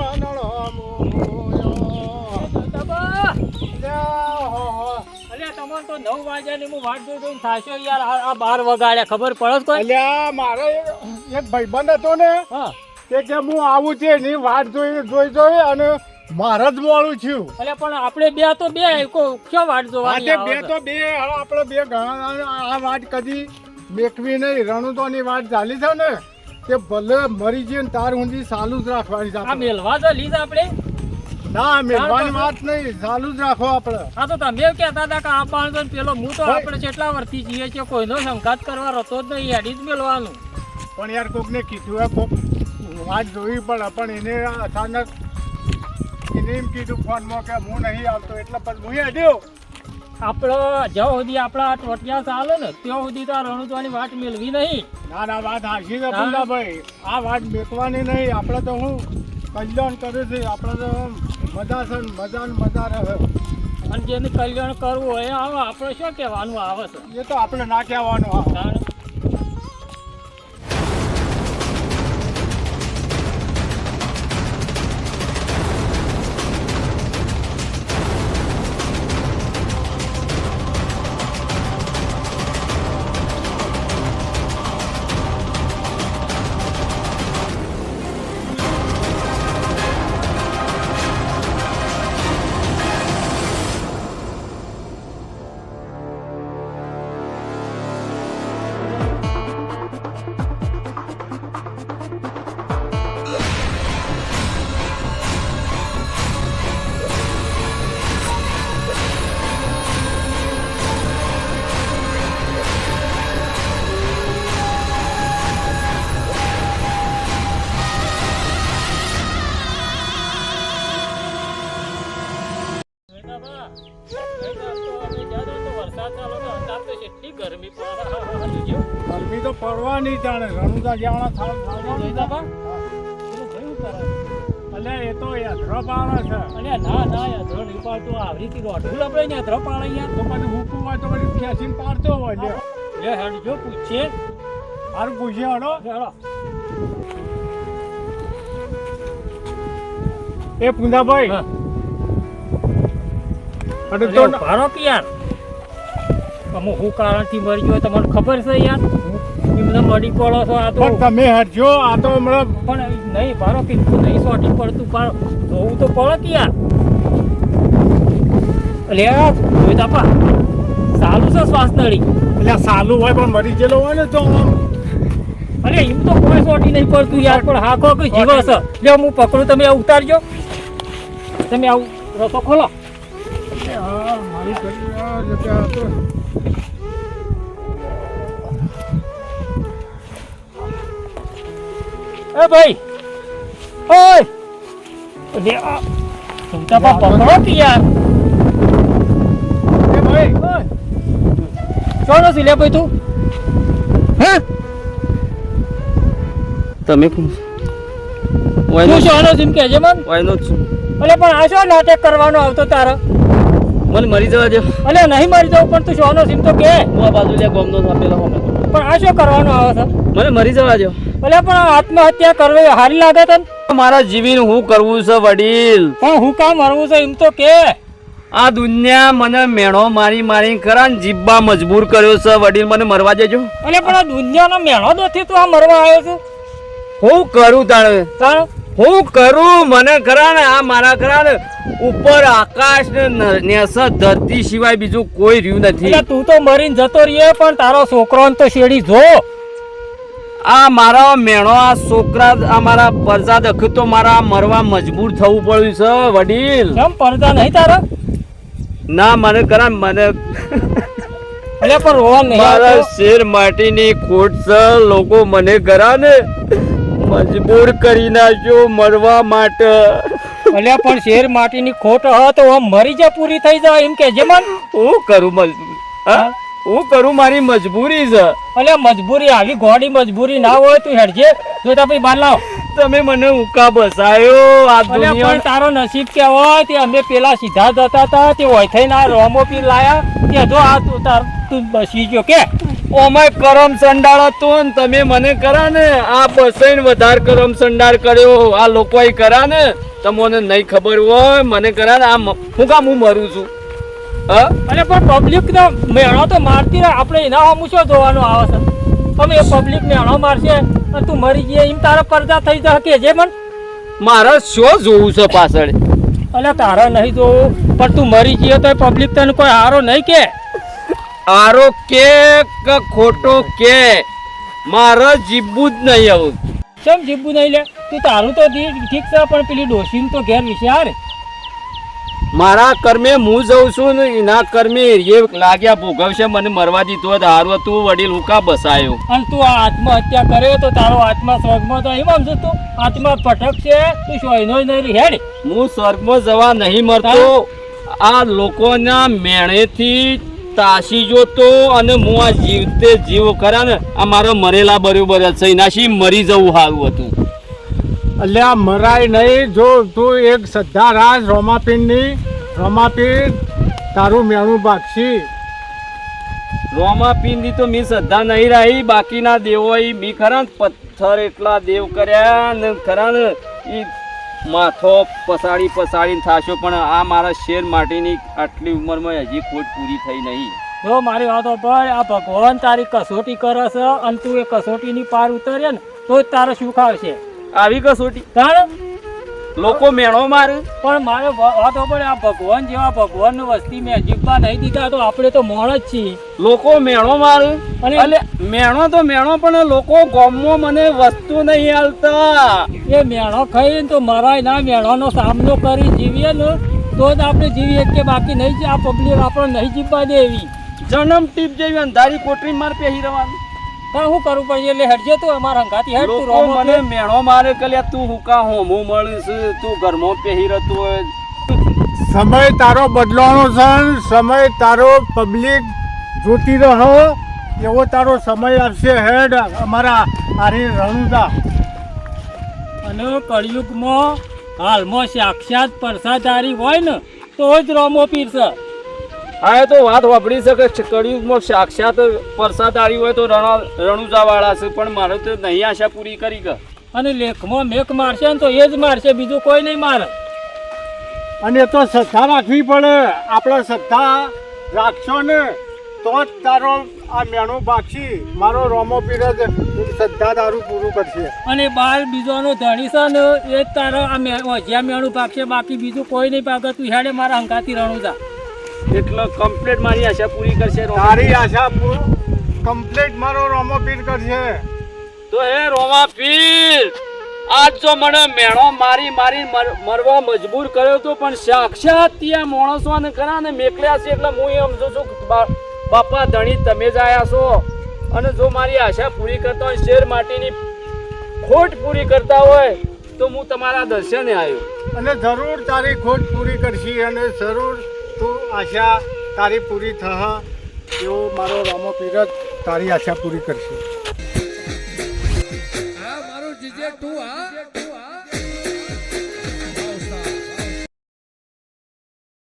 મનળો તમને તો 9 વાગ્યાની હું વાટ જોઈને થાશો યાર. આ 12 વગાડ્યા ખબર પડે કોઈ? અલ્યા મારે એક ભાઈબંધ હતો ને કે હું આવું છે એની વાટ જોઈ અને મારે જ મોડું થયું. એટલે પણ આપણે બે તો બે ક્યાં વાટ જોવાની? બે તો બે આપણે બે ઘણા આ વાટ કદી મેકવી નહીં. રણુતોની વાટ ચાલી છે ને તે ભલે મરી જઈએ ને તાર ઊંધી ચાલુ જ રાખવાની છે. આ મેલવા તો લીધ આપણે ના મેલવાની વાત નહીં, ચાલુ જ રાખો આપણે. હા તો તમે કહેતા હતા કે આ બાંધો ને પેલો હું તો આપણે કેટલા વર્ષથી જઈએ છીએ, કોઈનો સંઘાત કરવા રતો જ નહીં, હેડી જ મેલવાનું. પણ યાર કોકને કીધું હોય, કોક વાત જોવી પડે. પણ એને અચાનક એને એમ કીધું ફોનમાં કે હું નહીં આવતો એટલે પછી હું હેડ્યો. આપણે જ્યાં સુધી આપણા ટોટિયા ચાલે ને ત્યાં સુધી તો આ રણુજવાની વાટ મેળવી નહીં. ના ના વાત હાશી છે ભાઈ, આ વાત મેકવાની નહીં. આપણે તો હું કલ્યાણ કરે છે, આપણે તો મજા છે ને મજા રહે. અને જેને કલ્યાણ કરવું હોય આવે, આપણે શું કહેવાનું આવે છે? એ તો આપણે ના કહેવાનું આવે. ગરમી તો પડવાની જાણે રણુજા જવાના અલે એ તો યાત્રા પાડે છે. અને ના યાત્રા નહીં પાડતો, આવરીથી રોઢું આપણે યાત્રા પાડે યાર. તો પછી મૂકવું હોય તો પછી ખેંચીને પાડતો હોય. લે હેડ જો પૂછીએ, સારું પૂછીએ હડો. એ પૂંજાભાઈ ભારો કે યાર તમે શું કારણથી મરી ગયો તમને ખબર છે યાર? એમને મળી પડો છો આ તો. તમે હટજો, આ તો હમણાં પણ નહીં ભારો કે નહીં સોટી પડતું પણ જોવું તો પડે કે યાર. એટલે જોઈ તાપા સાલું છે શ્વાસ નળી. એટલે સાલું હોય પણ મરી ગયેલો હોય ને તો અરે એમ તો કોઈ સોટી નહીં પડતું યાર. પણ હા કહો કે જીવો છે. લે હું પકડું, તમે ઉતારજો. તમે આવું રસો ખોલો. એ ભાઈ ઓય લે આ તું તો પકડો કે યાર. એ ભાઈ ચોનો સી લે ભાઈ તું? હે તમે કોણ? તું ચોનો સીમ કે છે મન? વાયનો જ છું. અલે પણ આ શું નાટક કરવાનો આવતો તારો? મને મરી જવા દો. અલે નહીં મરી જાવ પણ તું ચોનો સીમ તો કે. હું આ બાજુ લે ગોમનો પેલો હોમે. પણ આ શું કરવાનો આવે છે? મને મરી જવા દો. અલે પણ આત્મહત્યા કરવી હારી લાગે તને? મારા જીવીને હું કરવું છે વડીલ? પણ હું કામ મરવું છે એમ તો કે. આ દુનિયા મને મેણો મારી ખરા ને જીબ્બા મજબૂર કર્યો છે વડીલ, મને મરવા દેજો. અલે પણ આ દુનિયાનો મેણો દોથી તું આ મરવા આવ્યો છે? હું કરું તાણે હું કરું? મને ખરા ને આ મારા ખરા ને ઉપર આકાશ ને નેસ ધરતી સિવાય બીજું કોઈ રહ્યું નથી. તું તો મરીને જતો રહીએ પણ તારો છોકરો તો શેડી જો. આ મારા મેણો આ છોકરા આ મારા પરજા દખ તો મારા મરવા મજબૂર થવું પડ્યું છે વડીલ. કેમ પરજા નહીં તારા? ના મને ખરા મને અલે પણ રોવા નહીં. મારા શેર માટીની ખોટ છે. લોકો મને ખરા ને મજબૂર કરી નાખ્યો મરવા માટે. અલે પણ શેર માટીની ખોટ હ તો મરી જા, પૂરી થઈ જાય એમ કે જે મન. હું કરું મજબૂર? હું કરું? મારી મજબૂરી છે. અલે મજબૂરી આવી ગોડી મજબૂરી ના હોય તું હેડજે. જોતા ભાઈ બાર લાવ. તમે મને ઉકા બસાયો. આ પણ દુનિયા તારો નસીબ કેવો તે અમે પેલા સીધા જતા હતા તે હોય થઈને આ રોમો પીર લાયા તે જો આ તું તાર તું બસી ગયો કે ઓમાય કરમ સંડાળ હતો ને તમે મને કરા ને આ બસાઈને વધારે કરમ સંડાળ કર્યો આ લોકોએ કરા ને તમને નહીં ખબર હોય મને કરા ને હું કામ હું મરું છું હા અને પણ પબ્લિક ને મેળો તો મારતી રહે આપણે એના હમું શું જોવાનું આવે છે તમે એ પબ્લિક મેળો મારશે અને તું મરી જઈએ એમ તારા પડદા થઈ જશે કે જે મન મારે શું જોવું છે પાછળ અલ્યા તારા નહીં જોવું પણ તું મરી જઈએ તો પબ્લિક તને કોઈ હારો નહીં કે આરો કે ખોટો કે મારે જીવવું જ નહીં આવું કેમ જીવવું નહીં લે તું તારું તો ઠીક છે પણ પેલી ડોશીનું તો ઘેર વિશે હારે મારા કર્મે હું જઉં છું ને એના કર્મે એ લાગ્યા ભોગવશે મને મરવા દીધો હારું તું વડીલ હું કા બસાયો અને તું આ આત્મહત્યા કરે તો તારો આત્મા સ્વર્ગમાં તો એમ સમજો તું આત્મા ભટકશે તું સોયનો નહીં હેડ હું સ્વર્ગમાં જવા નહીં મરતો આ લોકોના મેણેથી તાસી જોતો અને હું આ જીવતે જીવ ખરા ને આ મારો મરેલા બરોબર જ છે એનાથી મરી જવું સારું હતું અલ્યા મરાય નહીં જો તું એક શ્રદ્ધા રાજ રોમાપીર તારું મેણું ભાગશી રોમા પીંદી તો મી શ્રદ્ધા નહીં રહી બાકીના દેવો મી ખરા ને પથ્થર એટલા દેવ કર્યા ને ખરા ને ઈ માથો પસાડીને થાશો પણ આ મારા શેર માટેની આટલી ઉંમરમાં હજી ખોટ પૂરી થઈ નહીં જો મારી વાતો પર આ ભગવાન તારી કસોટી કરે છે અને તું એ કસોટીની પાર ઉતરે ને તો જ તારો સુખ આવશે આવી કસોટી કારણ લોકો મેણો મારે પણ મારે વાતો પડે આ ભગવાન જેવા ભગવાન વસ્તી મેં જીવવા નહીં દીધા તો આપણે તો મોણ જ છીએ લોકો મેણો મારે અને એટલે મેણો તો મેણો પણ લોકો ગામમાં મને વસ્તુ નહીં હાલતા એ મેણો ખાઈને તો મરાય ના મેણોનો સામનો કરી જીવીએ ને તો જ આપણે જીવીએ કે બાકી નહીં આ પબ્લિક આપણે નહીં જીવવા દે એવી જન્મ ટીપ જેવી અંધારી કોટરી માર પહેરી રહેવાનું પણ શું કરવું પડે એટલે હેડજે તું અમારા હંગાથી હેડ તું લોકો મને મેણો મારે કલ્યા તું હુકા હોમું મળીશ તું ઘરમાં પહેરી રહેતું હોય સમય તારો બદલાવાનો છે સમય તારો પબ્લિક જોતી રહો એવો તારો સમય આવશે હેડ અમારા આરી રણુદા અને કળિયુગમાં હાલમાં સાક્ષાત પરસાધારી હોય ને તો જ રોમો પીરશે હા એ તો વાત વાપરી શકે કળિયુગમાં સાક્ષાત પરસાદારી હોય તો રણુજા વાળા છે પણ મારે તો નહીં આશા પૂરી કરી કે અને લેખમાં મેક મારશે ને તો એ જ મારશે બીજું કોઈ નહીં મારે અને તો શ્રદ્ધા રાખવી પડે આપણે શ્રદ્ધા રાખશો ને તો જ તારો આ મેણું ભાગશી મારો રોમો પીર જ શ્રદ્ધા તારું પૂરું કરશે અને બાર બીજોનો ધણી છે ને એ જ તારા આ જ્યાં મેણું પાકશે બાકી બીજું કોઈ નહીં પાકે તું હેડે મારા હંકાથી રણુજા એટલે કમ્પ્લીટ મારી આશા પૂરી કરશે તારી આશા કમ્પ્લીટ મારો રોમો પીર કરશે તો હે રોમા પીર આજ જો મને મેણો મારી મરવા મજબૂર કર્યો તો પણ સાક્ષાત ત્યાં માણસોને ખરા ને મેકલ્યા છે એટલે હું એમ જો છું બાપા ધણી તમે જ આયા છો અને જો મારી આશા પૂરી કરતા હોય શેર માટેની ખોટ પૂરી કરતા હોય તો હું તમારા દર્શને આવ્યો અને જરૂર તારી ખોટ પૂરી કરશી અને જરૂર તું આશા તારી પૂરી થશે એવો મારો રામો પીર જ તારી આશા પૂરી કરશે મારું જીજે તું